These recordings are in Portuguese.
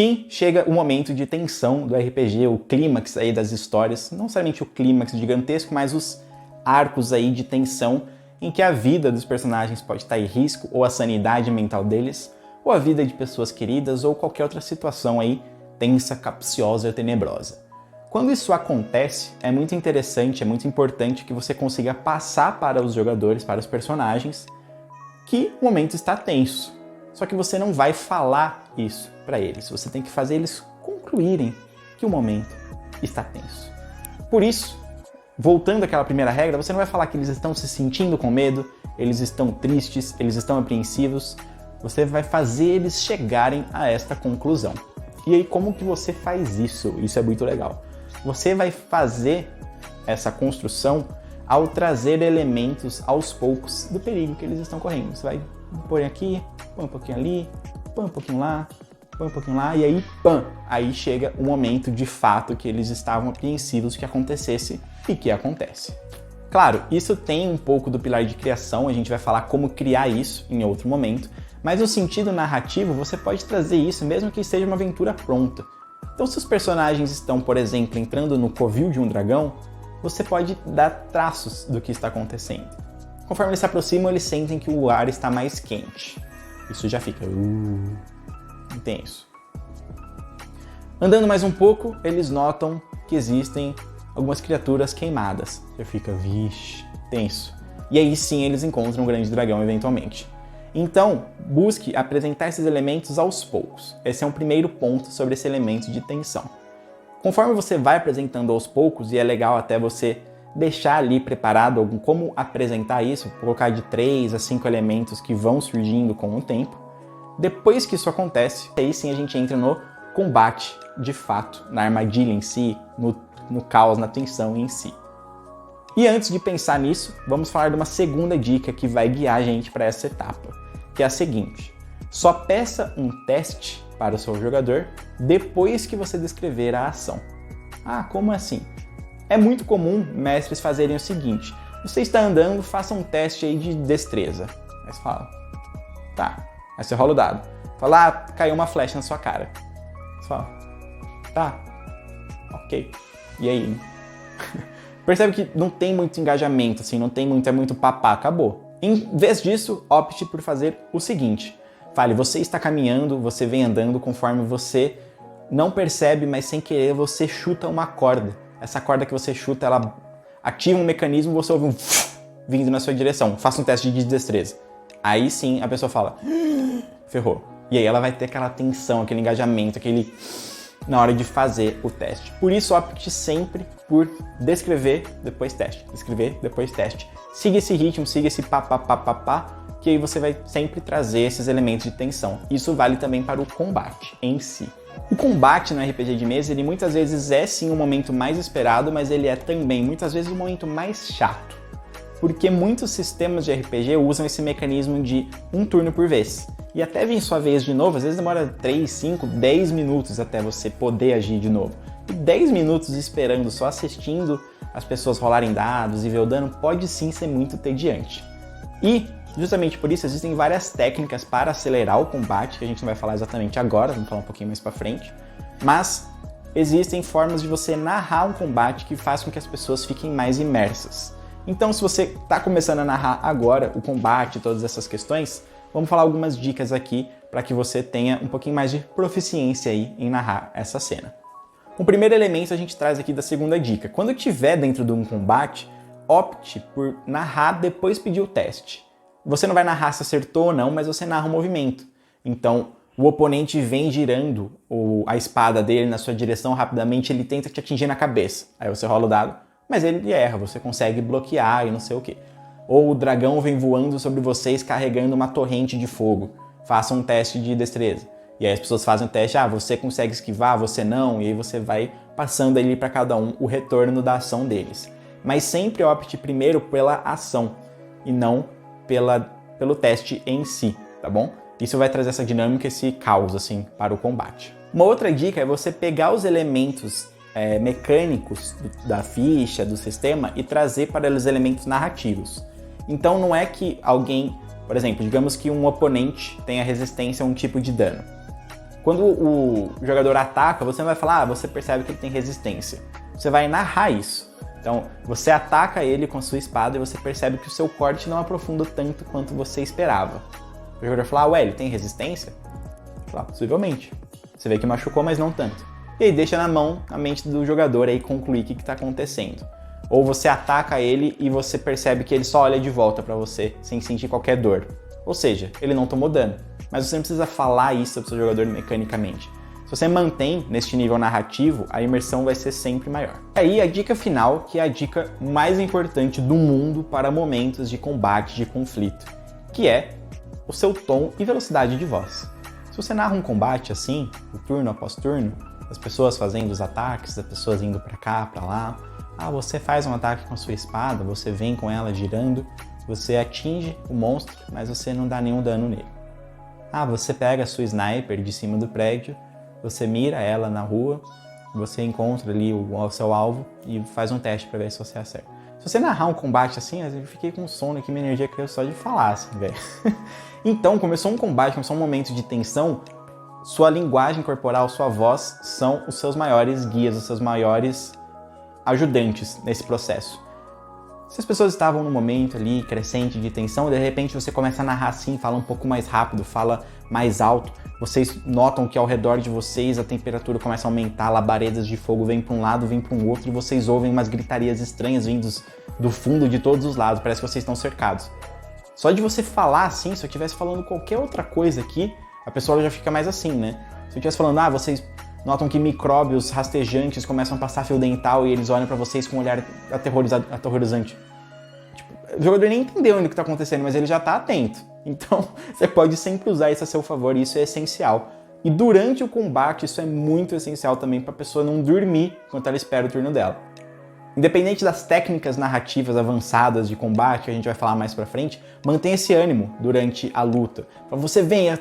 E chega o momento de tensão do RPG, o clímax aí das histórias, não somente o clímax gigantesco, mas os arcos aí de tensão em que a vida dos personagens pode estar em risco, ou a sanidade mental deles, ou a vida de pessoas queridas, ou qualquer outra situação aí tensa, capciosa e tenebrosa. Quando isso acontece, é muito interessante, é muito importante que você consiga passar para os jogadores, para os personagens, que o momento está tenso. Só que você não vai falar isso para eles, você tem que fazer eles concluírem que o momento está tenso. Por isso, voltando àquela primeira regra, você não vai falar que eles estão se sentindo com medo, eles estão tristes, eles estão apreensivos, você vai fazer eles chegarem a esta conclusão. E aí, como que você faz isso? Isso é muito legal. Você vai fazer essa construção ao trazer elementos aos poucos do perigo que eles estão correndo. Você vai pôr aqui, põe um pouquinho ali, põe um pouquinho lá, põe um pouquinho lá, e aí, pam! Aí chega o momento de fato que eles estavam apreensivos que acontecesse e que acontece. Claro, isso tem um pouco do pilar de criação, a gente vai falar como criar isso em outro momento, mas no sentido narrativo você pode trazer isso mesmo que seja uma aventura pronta. Então se os personagens estão, por exemplo, entrando no covil de um dragão, você pode dar traços do que está acontecendo. Conforme eles se aproximam, eles sentem que o ar está mais quente. Isso já fica intenso. Andando mais um pouco, eles notam que existem algumas criaturas queimadas. Já fica, vixe, tenso. E aí sim eles encontram um grande dragão eventualmente. Então, busque apresentar esses elementos aos poucos. Esse é um primeiro ponto sobre esse elemento de tensão. Conforme você vai apresentando aos poucos, e é legal até você deixar ali preparado como apresentar isso, colocar de 3 a 5 elementos que vão surgindo com o tempo. Depois que isso acontece, aí sim a gente entra no combate de fato, na armadilha em si, no caos, na tensão em si. E antes de pensar nisso, vamos falar de uma segunda dica que vai guiar a gente para essa etapa, que é a seguinte: só peça um teste para o seu jogador depois que você descrever a ação. Ah, como assim? É muito comum mestres fazerem o seguinte: você está andando, faça um teste aí de destreza. Aí você fala, tá. Aí você rola o dado. Fala, ah, caiu uma flecha na sua cara. Você fala, tá, ok. E aí? Percebe que não tem muito engajamento, assim, não tem muito, é muito papá, acabou. Em vez disso, opte por fazer o seguinte. Fale, você está caminhando, você vem andando conforme você não percebe, mas sem querer você chuta uma corda. Essa corda que você chuta, ela ativa um mecanismo, você ouve um vindo na sua direção. Faça um teste de destreza. Aí sim a pessoa fala, ferrou. E aí ela vai ter aquela tensão, aquele engajamento, na hora de fazer o teste. Por isso, opte sempre por descrever, depois teste. Descrever, depois teste. Siga esse ritmo, siga esse pá, que aí você vai sempre trazer esses elementos de tensão. Isso vale também para o combate em si. O combate no RPG de mesa, ele muitas vezes é sim o momento mais esperado, mas ele é também muitas vezes o momento mais chato. Porque muitos sistemas de RPG usam esse mecanismo de um turno por vez. E até vir sua vez de novo, às vezes demora 3, 5, 10 minutos até você poder agir de novo. E 10 minutos esperando, só assistindo as pessoas rolarem dados e ver o dano, pode sim ser muito entediante. E, justamente por isso, existem várias técnicas para acelerar o combate, que a gente não vai falar exatamente agora, vamos falar um pouquinho mais pra frente. Mas existem formas de você narrar um combate que faz com que as pessoas fiquem mais imersas. Então, se você está começando a narrar agora o combate e todas essas questões, vamos falar algumas dicas aqui para que você tenha um pouquinho mais de proficiência aí em narrar essa cena. O primeiro elemento a gente traz aqui da segunda dica. Quando estiver dentro de um combate, opte por narrar depois pedir o teste. Você não vai narrar se acertou ou não, mas você narra o movimento. Então, o oponente vem girando a espada dele na sua direção rapidamente, ele tenta te atingir na cabeça. Aí você rola o dado, mas ele erra, você consegue bloquear e não sei o quê. Ou o dragão vem voando sobre vocês carregando uma torrente de fogo. Faça um teste de destreza. E aí as pessoas fazem o teste, você consegue esquivar, você não, e aí você vai passando ali para cada um o retorno da ação deles. Mas sempre opte primeiro pela ação e não pelo teste em si, tá bom? Isso vai trazer essa dinâmica, esse caos assim para o combate. Uma outra dica é você pegar os elementos mecânicos da ficha, do sistema e trazer para os elementos narrativos. Então não é que alguém, por exemplo, digamos que um oponente tenha resistência a um tipo de dano. Quando o jogador ataca, você não vai falar, você percebe que ele tem resistência. Você vai narrar isso. Então, você ataca ele com a sua espada e você percebe que o seu corte não aprofunda tanto quanto você esperava. O jogador fala, ué, ele tem resistência? Fala, possivelmente. Você vê que machucou, mas não tanto. E aí deixa na mente do jogador aí concluir o que está acontecendo. Ou você ataca ele e você percebe que ele só olha de volta para você, sem sentir qualquer dor. Ou seja, ele não tomou dano. Mas você não precisa falar isso pro seu jogador mecanicamente. Se você mantém neste nível narrativo, a imersão vai ser sempre maior. E aí a dica final, que é a dica mais importante do mundo para momentos de combate, de conflito, que é o seu tom e velocidade de voz. Se você narra um combate assim, turno após turno, as pessoas fazendo os ataques, as pessoas indo para cá, para lá, você faz um ataque com a sua espada, você vem com ela girando, você atinge o monstro, mas você não dá nenhum dano nele. Você pega a sua sniper de cima do prédio, você mira ela na rua, você encontra ali o seu alvo e faz um teste para ver se você acerta. Se você narrar um combate assim, eu fiquei com sono aqui, minha energia caiu só de falar, assim, velho. Então, começou um combate, começou um momento de tensão, sua linguagem corporal, sua voz são os seus maiores guias, os seus maiores ajudantes nesse processo. Se as pessoas estavam num momento ali crescente de tensão, de repente você começa a narrar assim, fala um pouco mais rápido, fala mais alto, vocês notam que ao redor de vocês a temperatura começa a aumentar, labaredas de fogo vêm para um lado, vêm para um outro e vocês ouvem umas gritarias estranhas vindos do fundo de todos os lados, parece que vocês estão cercados. Só de você falar assim, se eu estivesse falando qualquer outra coisa aqui, a pessoa já fica mais assim, né? Se eu estivesse falando, vocês notam que micróbios rastejantes começam a passar fio dental e eles olham pra vocês com um olhar aterrorizante. Tipo, o jogador nem entendeu ainda o que tá acontecendo, mas ele já tá atento. Então, você pode sempre usar isso a seu favor e isso é essencial. E durante o combate, isso é muito essencial também pra pessoa não dormir enquanto ela espera o turno dela. Independente das técnicas narrativas avançadas de combate, que a gente vai falar mais pra frente, mantenha esse ânimo durante a luta. Pra você venha,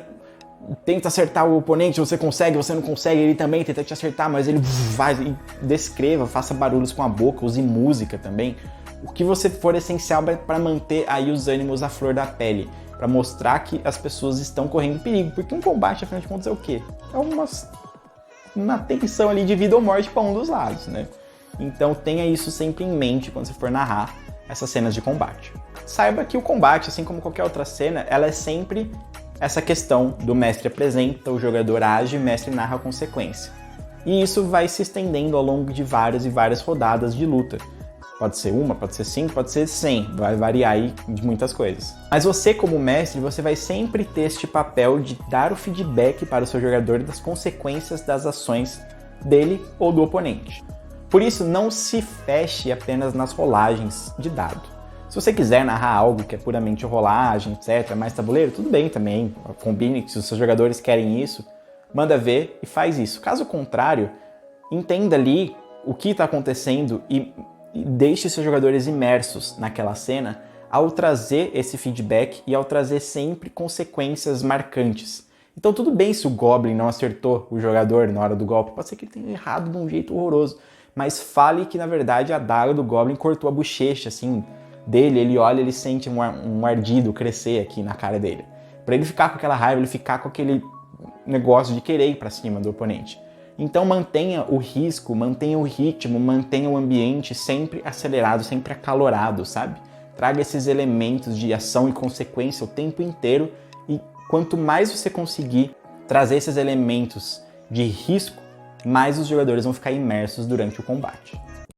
tenta acertar o oponente, você consegue, você não consegue, ele também tenta te acertar, mas ele vai e descreva, faça barulhos com a boca, use música também. O que você for essencial para manter aí os ânimos à flor da pele, para mostrar que as pessoas estão correndo perigo, porque um combate, afinal de contas, é o quê? É uma tensão ali de vida ou morte para um dos lados, né? Então tenha isso sempre em mente quando você for narrar essas cenas de combate. Saiba que o combate, assim como qualquer outra cena, ela é sempre essa questão do mestre apresenta, o jogador age, o mestre narra a consequência. E isso vai se estendendo ao longo de várias e várias rodadas de luta. Pode ser uma, pode ser 5, pode ser 100, vai variar aí de muitas coisas. Mas você, como mestre, você vai sempre ter este papel de dar o feedback para o seu jogador das consequências das ações dele ou do oponente. Por isso, não se feche apenas nas rolagens de dado. Se você quiser narrar algo que é puramente rolagem, etc., mais tabuleiro, tudo bem também. Combine que se os seus jogadores querem isso, manda ver e faz isso. Caso contrário, entenda ali o que está acontecendo e deixe seus jogadores imersos naquela cena ao trazer esse feedback e ao trazer sempre consequências marcantes. Então tudo bem se o Goblin não acertou o jogador na hora do golpe, pode ser que ele tenha errado de um jeito horroroso, mas fale que na verdade a daga do Goblin cortou a bochecha, assim, dele, ele olha, ele sente um ardido crescer aqui na cara dele. Pra ele ficar com aquela raiva, ele ficar com aquele negócio de querer ir pra cima do oponente. Então mantenha o risco, mantenha o ritmo, mantenha o ambiente sempre acelerado, sempre acalorado, sabe? Traga esses elementos de ação e consequência o tempo inteiro e quanto mais você conseguir trazer esses elementos de risco, mais os jogadores vão ficar imersos durante o combate.